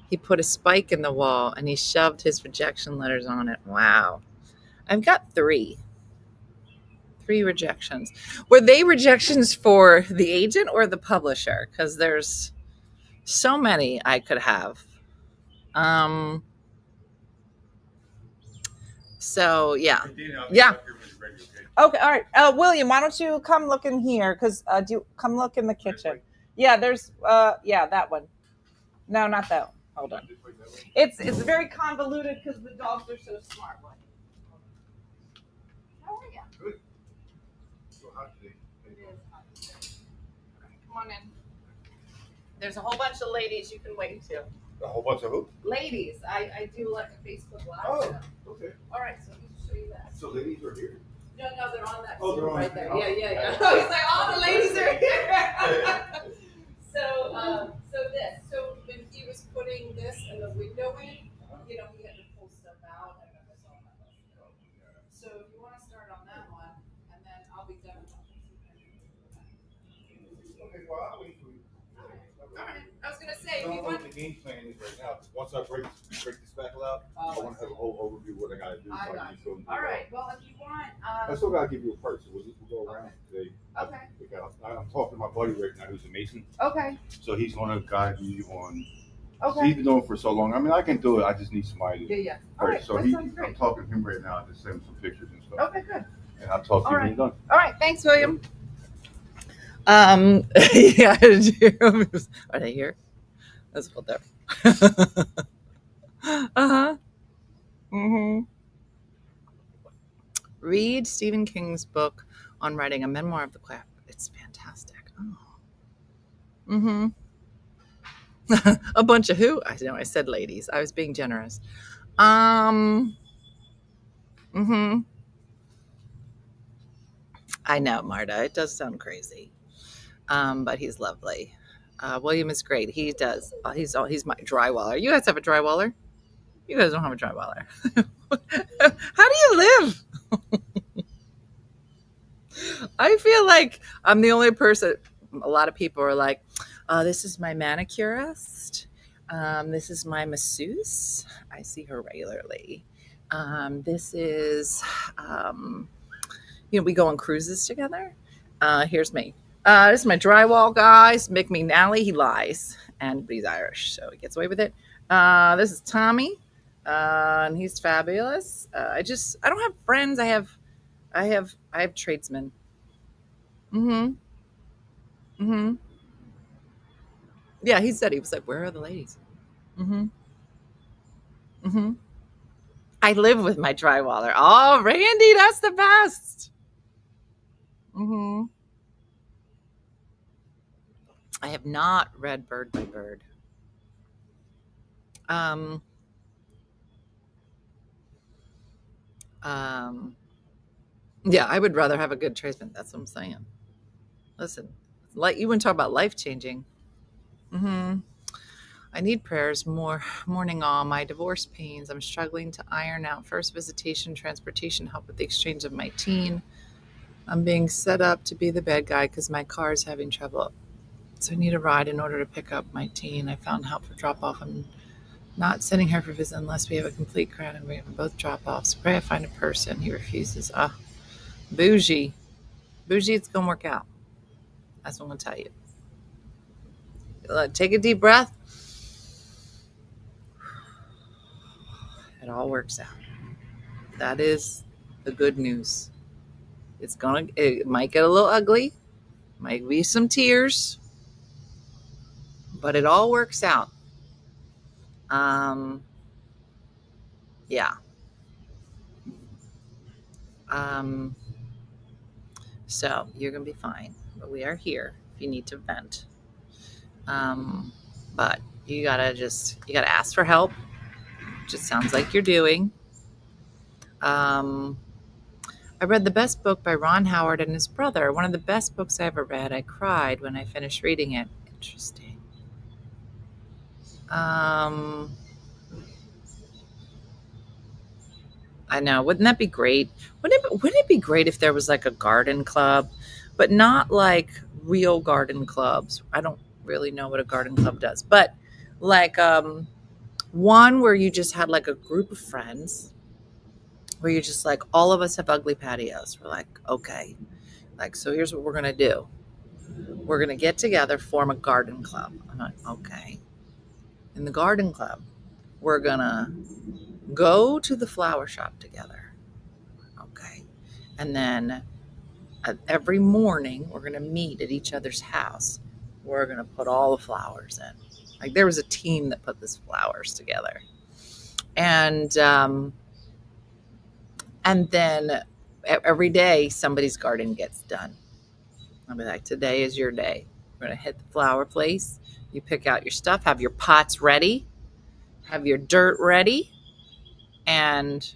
A: He put a spike in the wall and he shoved his rejection letters on it. Wow. I've got 3 rejections. Were they rejections for the agent or the publisher? Because there's so many I could have. So yeah. Yeah. Okay. All right. William, why don't you come look in here? Because do you come look in the kitchen? Yeah. There's that one. No, not that one. Hold on. It's very convoluted because the dogs are so smart. How are you?
E: Good. So hot today.
A: It is hot today. Come on in. There's a whole bunch of ladies you can wave to.
G: A whole bunch of who?
A: Ladies. I do like a Facebook Live.
G: Oh, okay.
A: All right, so let me show you that.
G: So ladies are here?
A: No, they're on that
G: Oh, they're on
A: right
G: there.
A: there.
G: Oh.
A: Yeah. Oh, he's like, all the ladies are here. So when he was putting this in the window in, he had to pull stuff out. I remember all that. So if you want to start on that one, and then I'll be done.
G: Okay, well, I'll wait for you.
A: All right. I was gonna say,
G: I
A: if
G: don't
A: you
G: know
A: want.
G: what the game plan is right now. Once I break the spackle out, I want to have a whole overview of what I gotta do.
A: I
G: so
A: got
G: can show them.
A: All right. Well, if you want.
G: I still gotta give you a purse. So we'll go around today.
A: Okay.
G: I'm talking to my buddy right now who's a mason.
A: Okay.
G: So he's gonna guide me on.
A: Okay.
G: He's been doing it for so long. I mean, I can do it. I just need somebody to.
A: Yeah. All right.
G: So
A: that sounds great.
G: I'm talking to him right now. Just send him some pictures and stuff.
A: Okay. Good.
G: And I'll talk to you when he's done.
A: All right. Thanks, William. Yeah. Are they here? That's what they're. Read Stephen King's book on writing a memoir of the quack. It's fantastic. A bunch of who? I know I said ladies. I was being generous. I know, Marta. It does sound crazy. But he's lovely. William is great. He does. He's my drywaller. You guys have a drywaller? You guys don't have a drywaller. How do you live? I feel like I'm the only person. A lot of people are like, this is my manicurist. This is my masseuse. I see her regularly. This is, we go on cruises together. Here's me. This is my drywall guys. Mick McNally, he lies. But he's Irish, so he gets away with it. This is Tommy. And he's fabulous. I don't have friends. I have tradesmen. Yeah, he said, he was like, where are the ladies? I live with my drywaller. Oh, Randy, that's the best. I have not read Bird by Bird. Yeah, I would rather have a good tradesman. That's what I'm saying. Listen, like you wouldn't talk about life changing. I need prayers. Mourning all my divorce pains. I'm struggling to iron out first visitation, transportation help with the exchange of my teen. I'm being set up to be the bad guy because my car is having trouble. So I need a ride in order to pick up my teen. I found help for drop off. I'm not sending her for visit unless we have a complete crowd and we have both drop offs. Pray I find a person. He refuses. Bougie. Bougie, it's going to work out. That's what I'm going to tell you. Take a deep breath. It all works out. That is the good news. It might get a little ugly. Might be some tears. But it all works out. Yeah. So you're going to be fine. But we are here if you need to vent. But you gotta ask for help, which it sounds like you're doing. I read The Best Book by Ron Howard and his brother. One of the best books I ever read. I cried when I finished reading it. Interesting. I know. Wouldn't that be great? Wouldn't it be great if there was like a garden club, but not like real garden clubs? I don't really know what a garden club does, but like one where you just had like a group of friends where you're just like, all of us have ugly patios. We're like, okay, like, so here's what we're going to do. We're going to get together, form a garden club. I'm like, okay. In the garden club, we're going to go to the flower shop together. Okay. And then every morning we're going to meet at each other's house. We're going to put all the flowers in. Like there was a team that put these flowers together. And then every day somebody's garden gets done. I'll be like, today is your day. We're going to hit the flower place. You pick out your stuff, have your pots ready, have your dirt ready, and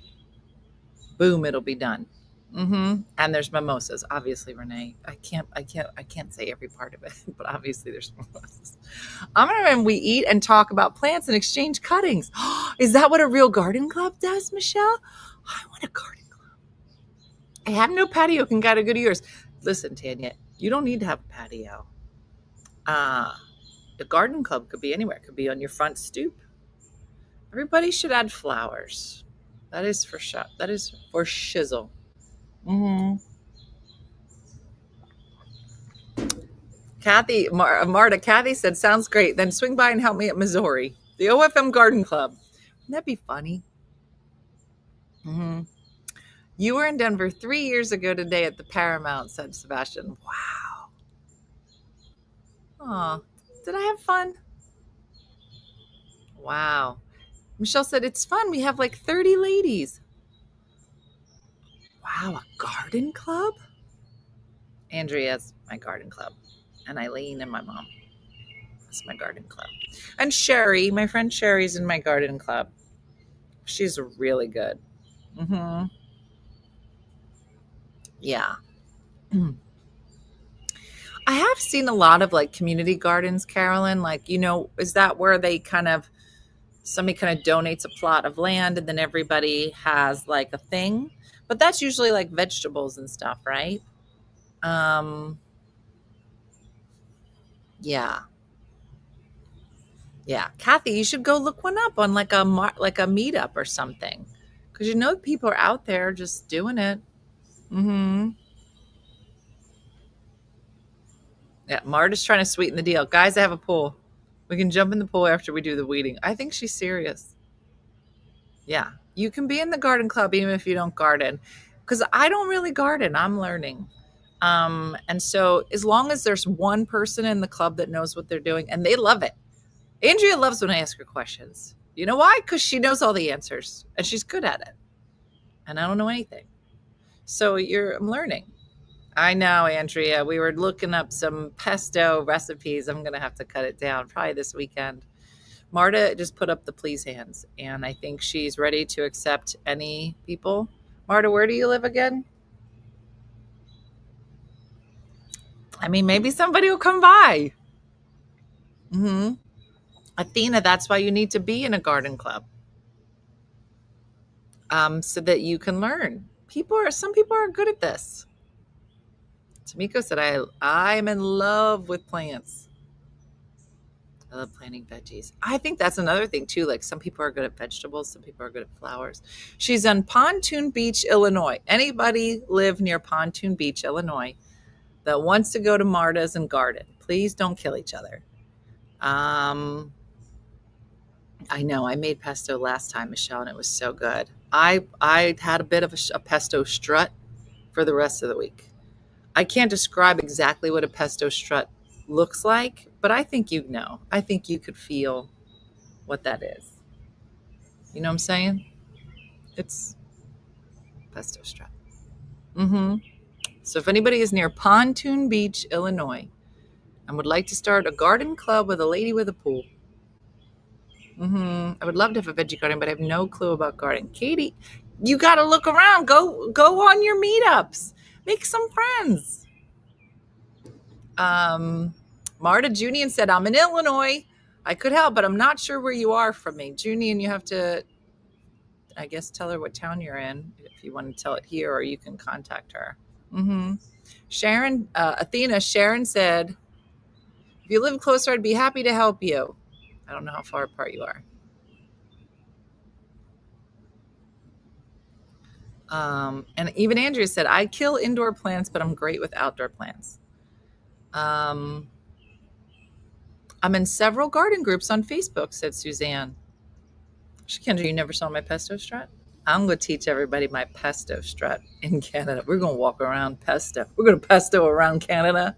A: boom, it'll be done. And there's mimosas, obviously, Renee. I can't say every part of it, but obviously there's mimosas. And we eat and talk about plants and exchange cuttings. Is that what a real garden club does, Michelle? I want a garden club. I have no patio. Can get a good ears. Listen, Tanya, you don't need to have a patio. The garden club could be anywhere. It could be on your front stoop. Everybody should add flowers. That is for sure. That is for shizzle. Kathy, Marta, Kathy said, sounds great. Then swing by and help me at Missouri. The OFM Garden Club. Wouldn't that be funny? You were in Denver 3 years ago today at the Paramount, said Sebastian. Wow. Oh, did I have fun? Wow. Michelle said, it's fun. We have like 30 ladies. Wow, a garden club? Andrea's my garden club. And Eileen and my mom. That's my garden club. And Sherry, my friend Sherry's in my garden club. She's really good. Yeah. I have seen a lot of like community gardens, Carolyn. Like, is that where they somebody kind of donates a plot of land and then everybody has like a thing? But that's usually like vegetables and stuff, right? Yeah. Kathy, you should go look one up on like a meetup or something. Because people are out there just doing it. Yeah, Marta's trying to sweeten the deal. Guys, I have a pool. We can jump in the pool after we do the weeding. I think she's serious. Yeah, you can be in the garden club even if you don't garden. Because I don't really garden. I'm learning. And so as long as there's one person in the club that knows what they're doing, and they love it. Andrea loves when I ask her questions. You know why? Because she knows all the answers and she's good at it. And I don't know anything. So I'm learning. I know, Andrea. We were looking up some pesto recipes. I'm going to have to cut it down probably this weekend. Marta just put up the please hands, and I think she's ready to accept any people. Marta, where do you live again? I mean, maybe somebody will come by. Athena, that's why you need to be in a garden club. So that you can learn. Some people are good at this. Tamiko said, I'm in love with plants. I love planting veggies. I think that's another thing too. Like some people are good at vegetables. Some people are good at flowers. She's on Pontoon Beach, Illinois. Anybody live near Pontoon Beach, Illinois that wants to go to Marta's and garden, please don't kill each other. I know I made pesto last time, Michelle, and it was so good. I had a bit of a pesto strut for the rest of the week. I can't describe exactly what a pesto strut looks like, but I think you know. I think you could feel what that is. You know what I'm saying? It's pesto strut. So if anybody is near Pontoon Beach, Illinois, and would like to start a garden club with a lady with a pool, I would love to have a veggie garden, but I have no clue about gardening. Katie, you got to look around. Go on your meetups. Make some friends. Marta Junian said, I'm in Illinois. I could help, but I'm not sure where you are from me. Junian, you have to, I guess, tell her what town you're in if you want to tell it here, or you can contact her. Sharon, Athena, Sharon said, if you live closer, I'd be happy to help you. I don't know how far apart you are. And even Andrea said, I kill indoor plants, but I'm great with outdoor plants. I'm in several garden groups on Facebook, said Suzanne. Kendra, you never saw my pesto strut? I'm going to teach everybody my pesto strut in Canada. We're going to walk around pesto. We're going to pesto around Canada.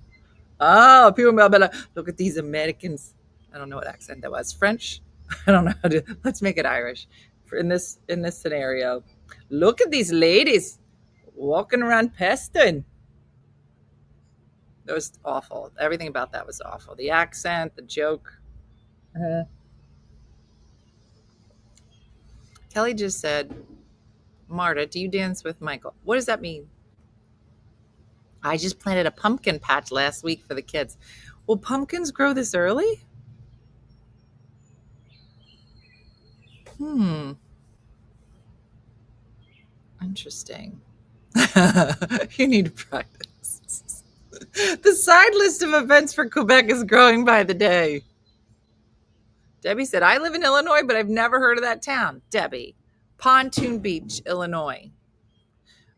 A: Oh, people are better. Look at these Americans. I don't know what accent that was. French? I don't know how to. Let's make it Irish. In this scenario, look at these ladies walking around pestoing. That was awful. Everything about that was awful. The accent, the joke. Kelly just said, Marta, do you dance with Michael? What does that mean? I just planted a pumpkin patch last week for the kids. Will pumpkins grow this early? Interesting. You need to practice. The side list of events for Quebec is growing by the day. Debbie said, I live in Illinois, but I've never heard of that town. Debbie, Pontoon Beach, Illinois.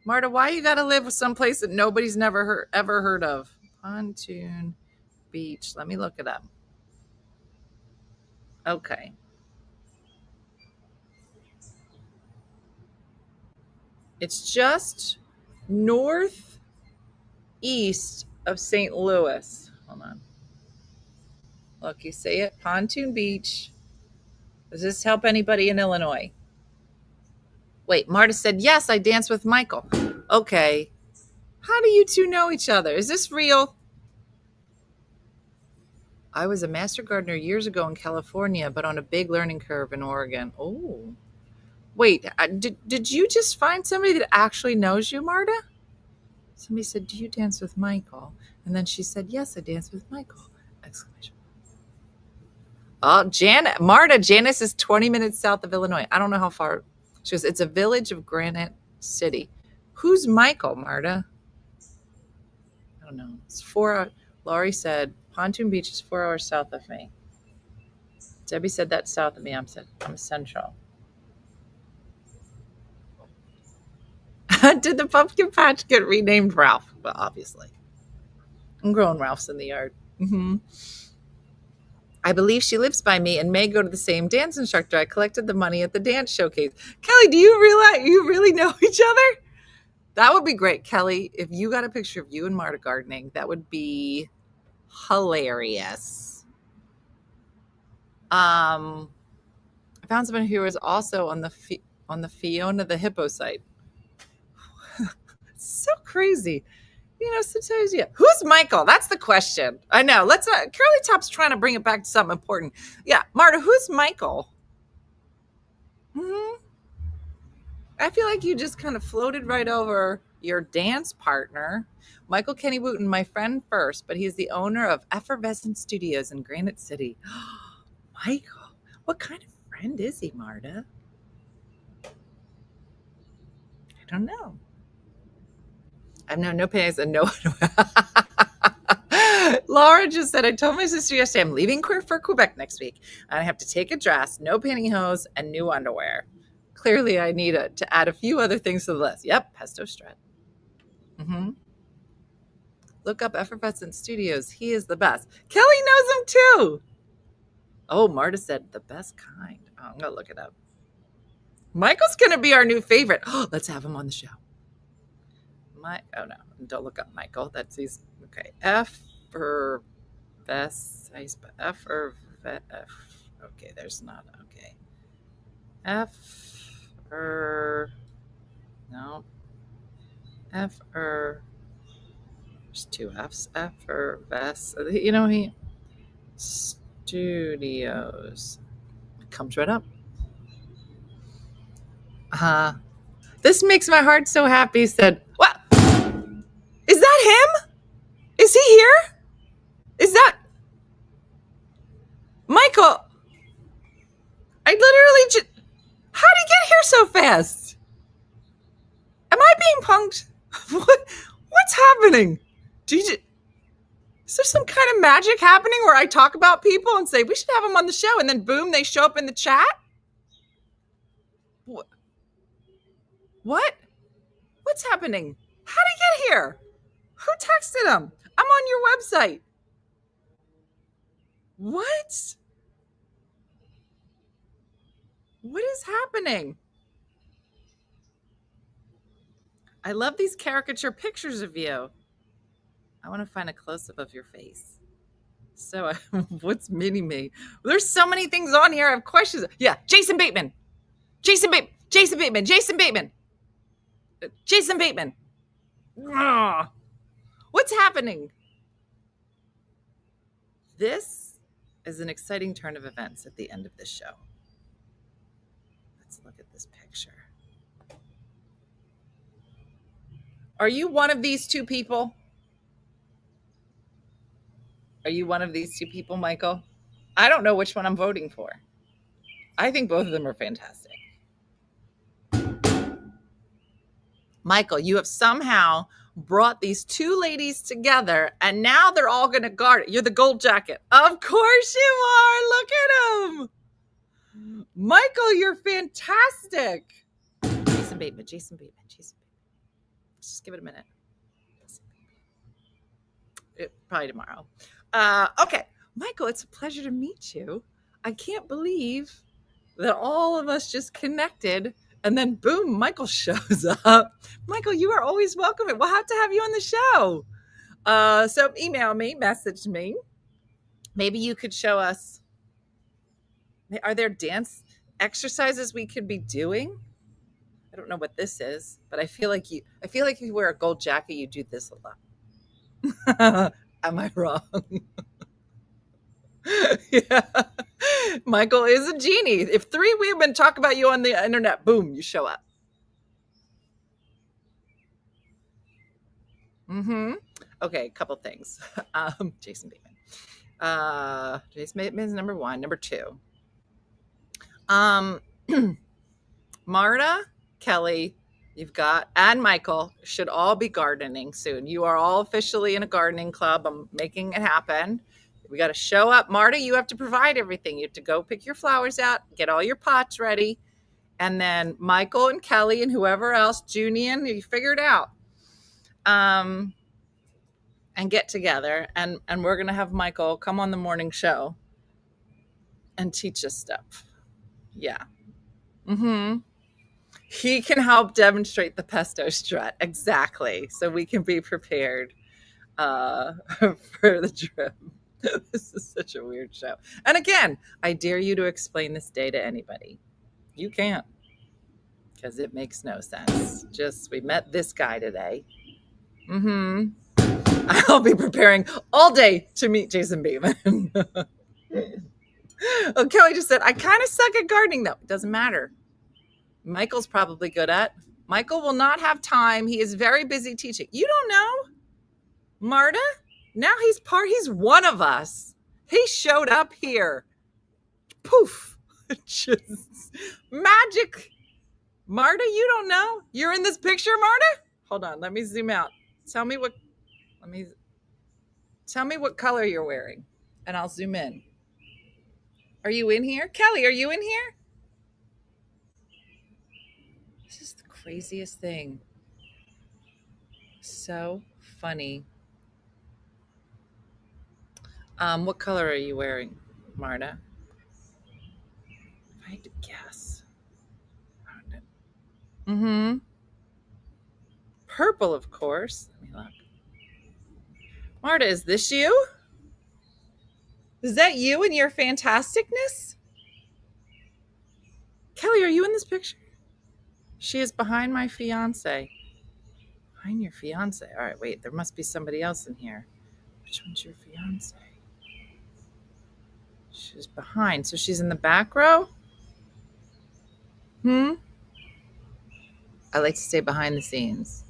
A: Marta, why you got to live with someplace that nobody's ever heard of? Pontoon Beach. Let me look it up. Okay. It's just northeast of St. Louis. Hold on. Look, you see it? Pontoon Beach. Does this help anybody in Illinois? Wait, Marta said, yes, I dance with Michael. Okay. How do you two know each other? Is this real? I was a master gardener years ago in California, but on a big learning curve in Oregon. Oh. Wait, did you just find somebody that actually knows you, Marta? Somebody said, do you dance with Michael? And then she said, yes, I dance with Michael. Exclamation. Oh, Marta, Janice is 20 minutes south of Illinois. I don't know how far. She goes, it's a village of Granite City. Who's Michael, Marta? I don't know. It's 4 hours. Laurie said, Pontoon Beach is 4 hours south of me. Debbie said that's south of me. I'm central. Did the pumpkin patch get renamed Ralph? Well, obviously. I'm growing Ralphs in the yard. Mm-hmm. I believe she lives by me and may go to the same dance instructor. I collected the money at the dance showcase. Kelly, do you realize you really know each other? That would be great, Kelly. If you got a picture of you and Marta gardening, that would be hilarious. I found someone who was also on the Fiona the Hippo site. So crazy. You know, sometimes, yeah. Who's Michael? That's the question. I know. Let's not. Curly Top's trying to bring it back to something important. Yeah, Marta, who's Michael? I feel like you just kind of floated right over your dance partner. Michael Kenny Wooten, my friend first, but he's the owner of Effervescent Studios in Granite City. Michael, what kind of friend is he, Marta? I don't know. I've known no panties and no. Laura just said, I told my sister yesterday I'm leaving for Quebec next week. And I have to take a dress, no pantyhose, and new underwear. Clearly, I need to add a few other things to the list. Yep, pesto strut. Look up Effervescent Studios. He is the best. Kelly knows him too. Oh, Marta said the best kind. Oh, I'm going to look it up. Michael's going to be our new favorite. Oh, let's have him on the show. Oh, no. Don't look up Michael. That's he's okay. Okay, there's not. Okay. There's 2 F's. You know, he Studios. Comes right up. This makes my heart so happy, said, what? Is that him? Is he here? Is that Michael? I literally just, how'd he get here so fast? Am I being punked? What's happening? Is there some kind of magic happening where I talk about people and say, we should have them on the show, and then boom, they show up in the chat? What? What's happening? How'd he get here? Who texted him? I'm on your website. What? What is happening? I love these caricature pictures of you. I want to find a close-up of your face. So what's mini-me? There's so many things on here. I have questions. Yeah, Jason Bateman. Ugh. What's happening? This is an exciting turn of events at the end of this show. Let's look at this picture. Are you one of these two people? Are you one of these two people, Michael? I don't know which one I'm voting for. I think both of them are fantastic. Michael, you have somehow brought these two ladies together, and now they're all going to guard it. You're the gold jacket. Of course you are. Look at him. Michael, you're fantastic. Jason Bateman. Just give it a minute. Probably tomorrow. Okay. Michael, it's a pleasure to meet you. I can't believe that all of us just connected, and then boom, Michael shows up. Michael, you are always welcome. We'll have to have you on the show. So email me, message me. Maybe you could show us. Are there dance exercises we could be doing? I don't know what this is, but I feel like if you wear a gold jacket, you do this a lot. Am I wrong? Yeah. Michael is a genie. If 3 women talk about you on the internet, boom, you show up. Okay, a couple things. Jason Bateman. Jason Bateman is number 1. Number 2. Marta, Kelly, and Michael should all be gardening soon. You are all officially in a gardening club. I'm making it happen. We got to show up. Marta, you have to provide everything. You have to go pick your flowers out, get all your pots ready. And then Michael and Kelly and whoever else, Junian, you figure it out. And get together. And we're going to have Michael come on the morning show and teach us stuff. Yeah. He can help demonstrate the pesto strut. Exactly. So we can be prepared for the trip. This is such a weird show. And again, I dare you to explain this day to anybody. You can't, because it makes no sense. Just, we met this guy today. I'll be preparing all day to meet Jason Bateman. Oh, Kelly just said, I kind of suck at gardening, though. It doesn't matter. Michael's probably good at. Michael will not have time. He is very busy teaching. You don't know, Marta? Now he's one of us. He showed up here. Poof. Just magic. Marta, you don't know? You're in this picture, Marta? Hold on, let me zoom out. Tell me what color you're wearing, and I'll zoom in. Are you in here? Kelly, are you in here? This is the craziest thing. So funny. What color are you wearing, Marta? If I had to guess. Purple, of course. Let me look. Marta, is this you? Is that you and your fantasticness? Kelly, are you in this picture? She is behind my fiance. Behind your fiance. All right, wait. There must be somebody else in here. Which one's your fiance? She's behind. So she's in the back row? I like to stay behind the scenes.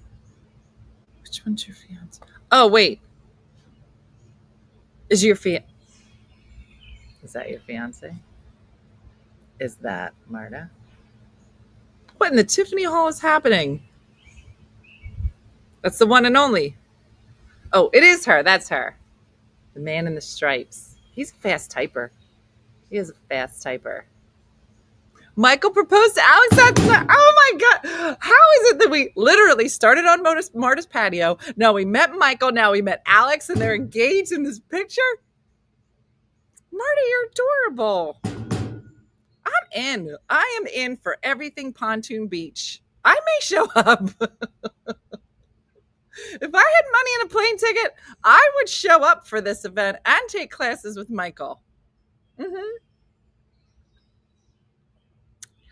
A: Which one's your fiance? Oh, wait. Is that your fiance? Is that Marta? What in the Tiffany Hall is happening? That's the one and only. Oh, it is her. That's her. The man in the stripes. He's a fast typer. He is a fast typer. Michael proposed to Alex. Oh my God. How is it that we literally started on Marta's patio? Now we met Michael. Now we met Alex, and they're engaged in this picture. Marta, you're adorable. I'm in. I am in for everything Pontoon Beach. I may show up. If I had money and a plane ticket, I would show up for this event and take classes with Michael.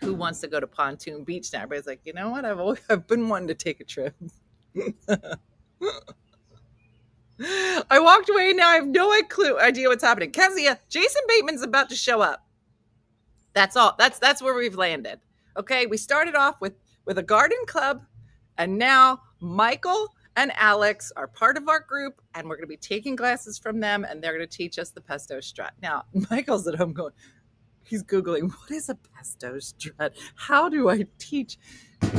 A: Who wants to go to Pontoon Beach now? Everybody's like, you know what? I've been wanting to take a trip. I walked away. Now I have no idea what's happening. Kezia, Jason Bateman's about to show up. That's all. That's where we've landed. Okay, we started off with a garden club, and now Michael and Alex are part of our group, and we're going to be taking classes from them, and they're going to teach us the pesto strut. Now, Michael's at home going, he's Googling, what is a pesto strut? How do I teach?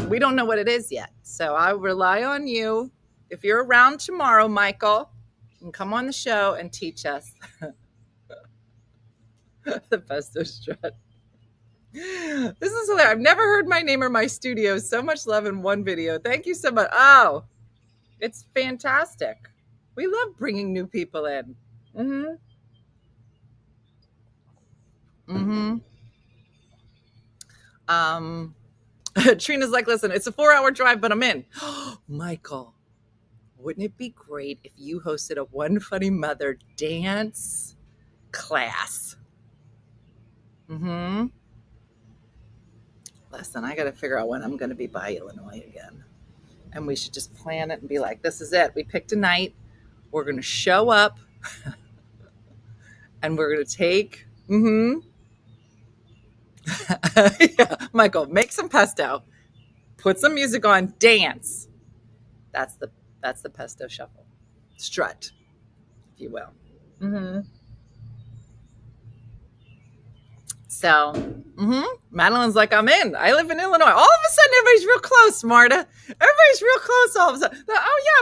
A: We don't know what it is yet. So I rely on you. If you're around tomorrow, Michael, you can come on the show and teach us the pesto strut. This is hilarious. I've never heard my name or my studio so much love in one video. Thank you so much. Oh, it's fantastic. We love bringing new people in. Trina's like, listen, it's a 4-hour drive, but I'm in. Michael, wouldn't it be great if you hosted a One Funny Mother dance class? Listen, I got to figure out when I'm going to be by Illinois again. And we should just plan it and be like, this is it. We picked a night. We're going to show up. And we're going to take... yeah. Michael, make some pesto. Put some music on. Dance. That's the pesto shuffle. Strut, if you will. So, Madeline's like, I'm in. I live in Illinois. All of a sudden, everybody's real close, Marta. Everybody's real close all of a sudden. Oh, yeah,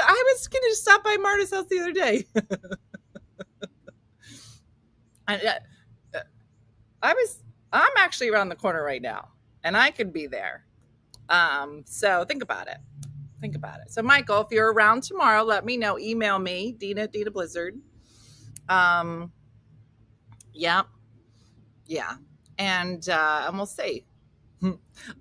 A: I was going to stop by Marta's house the other day. I'm actually around the corner right now, and I could be there. So think about it. So, Michael, if you're around tomorrow, let me know. Email me, Dina Blizzard. Yeah. And we'll see.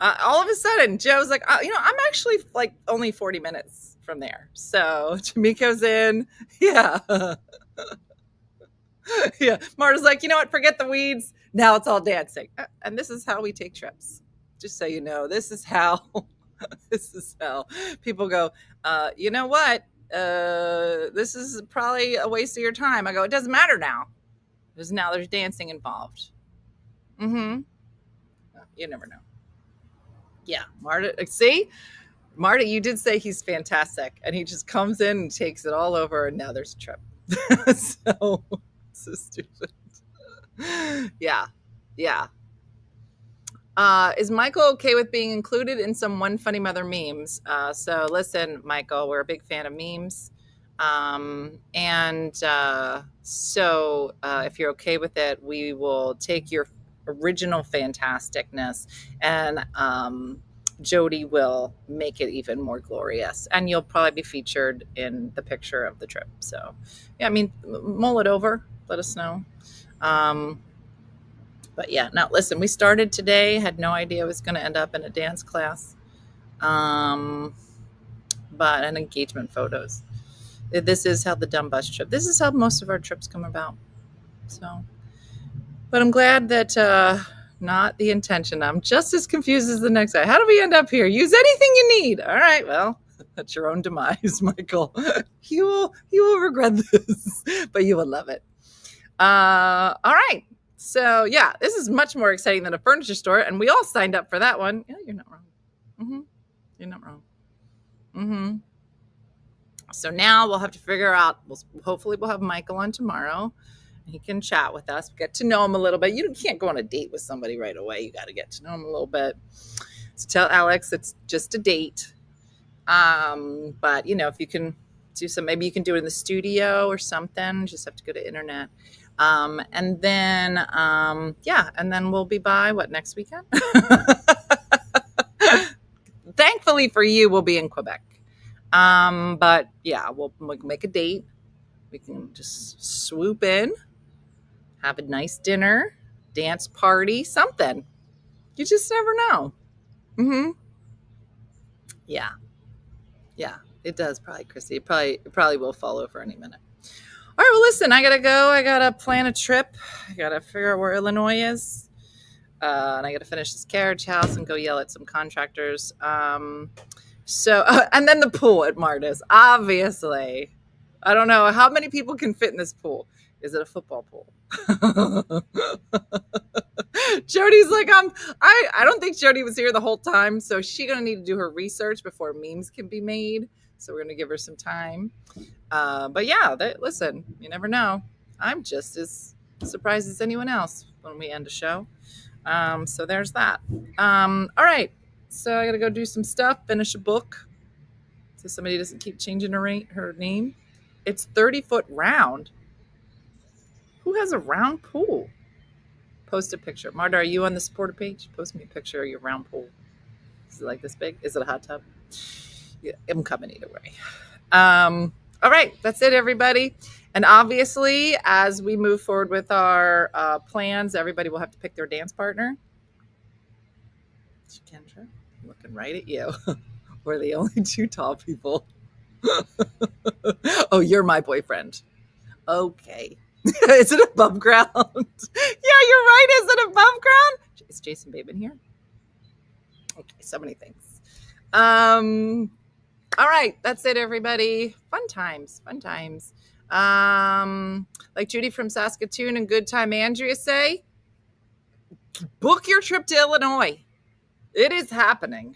A: All of a sudden, Joe's like, I'm actually like only 40 minutes from there. So Jamiko's in. Yeah. Yeah. Marta's like, you know what? Forget the weeds. Now it's all dancing. And this is how we take trips. Just so you know, this is how people go, you know what? This is probably a waste of your time. I go, it doesn't matter now. Because now there's dancing involved. You never know. Yeah, Marta, see? Marta, you did say he's fantastic. And he just comes in and takes it all over, and now there's a trip. So stupid. Yeah. Is Michael okay with being included in some One Funny Mother memes? So listen, Michael, we're a big fan of memes. So if you're okay with it, we will take your original fantasticness and Jody will make it even more glorious, and you'll probably be featured in the picture of the trip. So yeah, I mean, mull it over, let us know. But yeah, now listen, we started today, had no idea it was going to end up in a dance class, but an engagement photos. This is how the dumb bus trip, this is how most of our trips come about. So, but I'm glad that not the intention. I'm just as confused as the next guy. How do we end up here? Use anything you need. All right, well, that's your own demise, Michael. You will regret this, but you will love it. All right. So yeah, this is much more exciting than a furniture store, and we all signed up for that one. Yeah, you're not wrong. You're not wrong. So now we'll have to figure out, hopefully we'll have Michael on tomorrow. He can chat with us, get to know him a little bit. You can't go on a date with somebody right away. You got to get to know him a little bit. So tell Alex it's just a date. But if you can do maybe you can do it in the studio or something. Just have to go to internet. And then we'll be by next weekend? Thankfully for you, we'll be in Quebec. But yeah, we'll make a date. We can just swoop in, have a nice dinner, dance party, something. You just never know. Yeah, it does probably, Chrissy. It probably will fall over any minute. All right, well, listen, I gotta go. I gotta plan a trip. I gotta figure out where Illinois is. And I gotta finish this carriage house and go yell at some contractors. And then the pool at Marta's, obviously. I don't know. How many people can fit in this pool? Is it a football pool? Jody's like, I don't think Jody was here the whole time, so she's going to need to do her research before memes can be made. So we're going to give her some time. But yeah, listen, you never know. I'm just as surprised as anyone else when we end a show. So there's that. All right. So I got to go do some stuff, finish a book, so somebody doesn't keep changing her name. It's 30-foot round. Who has a round pool? Post a picture. Marta, are you on the supporter page? Post me a picture of your round pool. Is it like this big? Is it a hot tub? Yeah, I'm coming either way. All right. That's it, everybody. And obviously, as we move forward with our plans, everybody will have to pick their dance partner. Kendra, I'm looking right at you. We're the only two tall people. Oh, you're my boyfriend. Okay. Is it above ground? Yeah, you're right. Is it above ground? Is Jason Bateman here? Okay, so many things. All right, that's it, everybody. Fun times. Like Judy from Saskatoon and Good Time Andrea say, book your trip to Illinois. It is happening.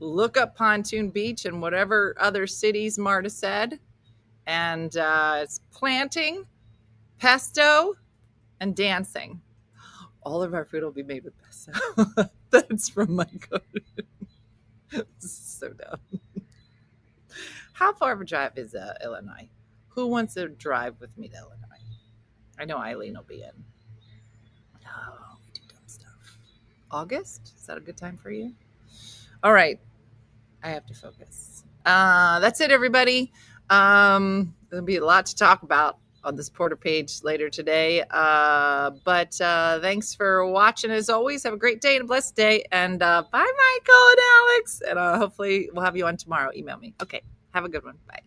A: Look up Pontoon Beach and whatever other cities Marta said. And it's planting, pesto, and dancing. All of our food will be made with pesto. That's from my garden. So dumb. How far of a drive is Illinois? Who wants to drive with me to Illinois? I know Eileen will be in. Oh, we do dumb stuff. August? Is that a good time for you? All right. I have to focus. That's it, everybody. There'll be a lot to talk about on this Porter page later today. But thanks for watching. As always, have a great day and a blessed day. And bye, Michael and Alex. And hopefully we'll have you on tomorrow. Email me. Okay. Have a good one. Bye.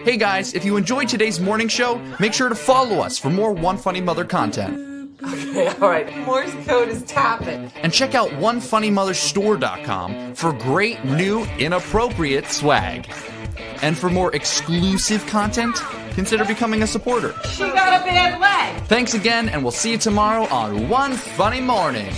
L: Hey guys, if you enjoyed today's morning show, make sure to follow us for more One Funny Mother content.
A: Okay, all right. Morse code is tapping.
L: And check out OneFunnyMotherStore.com for great new inappropriate swag. And for more exclusive content, consider becoming a supporter.
A: She got a bad leg.
L: Thanks again, and we'll see you tomorrow on One Funny Morning.